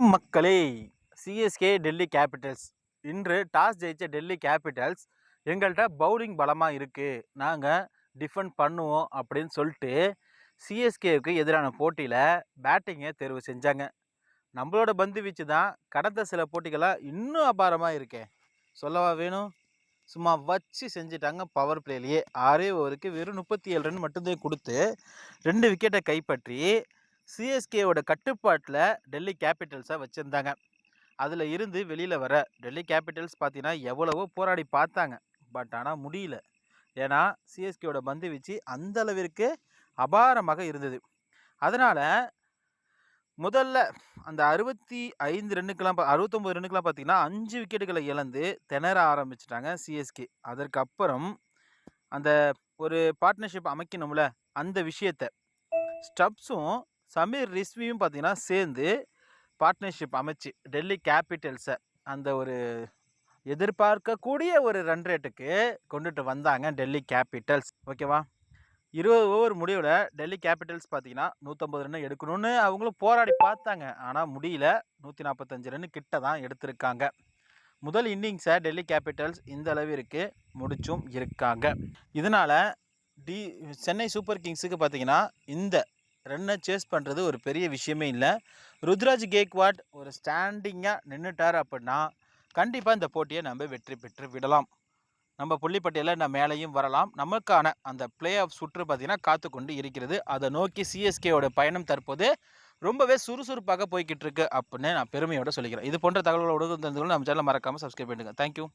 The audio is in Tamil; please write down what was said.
மக்களே, சிஎஸ்கே டெல்லி கேபிட்டல்ஸ் இன்று டாஸ் ஜெயிச்ச டெல்லி கேபிட்டல்ஸ் எங்கள்கிட்ட பவுலிங் பலமாக இருக்குது, நாங்கள் டிஃபெண்ட் பண்ணுவோம் அப்படின்னு சொல்லிட்டு சிஎஸ்கேவுக்கு எதிரான போட்டியில் பேட்டிங்கை தேர்வு செஞ்சாங்க. நம்மளோட பந்து வீச்சு தான் கடந்த சில போட்டிகளாக இன்னும் அபாரமாக இருக்கே, சொல்லவா வேணும். சும்மா வச்சு செஞ்சுட்டாங்க. பவர் பிளேலேயே 6 ஓவருக்கு வெறும் 37 ரன் மட்டும்தான் கொடுத்து 2 விக்கெட்டை கைப்பற்றி சிஎஸ்கேவோட கட்டுப்பாட்டில் டெல்லி கேபிட்டல்ஸை வச்சுருந்தாங்க. அதில் இருந்து வெளியில் வர டெல்லி கேபிட்டல்ஸ் பார்த்தீங்கன்னா எவ்வளவோ போராடி பார்த்தாங்க, பட் ஆனால் முடியல. ஏன்னா சிஎஸ்கேவோட பந்து வீச்சு அந்த அளவிற்கு அபாரமாக இருந்தது. அதனால் முதல்ல அந்த 65 ரன்னுக்கெல்லாம் 69 ரன்னுக்கெல்லாம் பார்த்தீங்கன்னா 5 விக்கெட்டுகளை இழந்து திணற ஆரம்பிச்சிட்டாங்க சிஎஸ்கே. அதற்கப்புறம் அந்த ஒரு பார்ட்னர்ஷிப் அமைக்கணும்ல, அந்த விஷயத்தை ஸ்டப்ஸும் சமீர் ரிஸ்வியும் பார்த்தீங்கன்னா சேர்ந்து பார்ட்னர்ஷிப் அமைச்சு டெல்லி கேபிட்டல்ஸை அந்த ஒரு எதிர்பார்க்கக்கூடிய ஒரு ரன் ரேட்டுக்கு கொண்டுட்டு வந்தாங்க டெல்லி கேபிட்டல்ஸ். ஓகேவா, 20 ஓவர் முடிவில் டெல்லி கேபிட்டல்ஸ் பார்த்தீங்கன்னா 150 ரன் எடுக்கணும்னு அவங்களும் போராடி பார்த்தாங்க, ஆனால் முடியல. 145 ரன் கிட்ட தான் எடுத்திருக்காங்க. முதல் இன்னிங்ஸை டெல்லி கேபிட்டல்ஸ் இந்த அளவிற்கு முடிச்சும் இருக்காங்க. இதனால் சென்னை சூப்பர் கிங்ஸுக்கு பார்த்தீங்கன்னா இந்த ரன்னை சேஸ் பண்ணுறது ஒரு பெரிய விஷயமே இல்லை. ருத்ராஜ் கேக்வாட் ஒரு ஸ்டாண்டிங்காக நின்றுட்டார் அப்படின்னா கண்டிப்பாக இந்த போட்டியை நம்ம வெற்றி பெற்று விடலாம். நம்ம புள்ளிப்பட்டியலில் மேலேயும் வரலாம். நமக்கான அந்த பிளே ஆஃப் சுற்று பார்த்திங்கன்னா காத்து கொண்டு இருக்கிறது. அதை நோக்கி சிஎஸ்கேவோட பயணம் தற்போது ரொம்பவே சுறுசுறுப்பாக போய்கிட்டு இருக்கு அப்படின்னு நான் பெருமையோடு சொல்லிக்கிறேன். இது போன்ற தகவல்களோடு நம்ம சேனலை மறக்காமல் சப்ஸ்கிரைப் பண்ணுங்கள். தேங்க்யூ.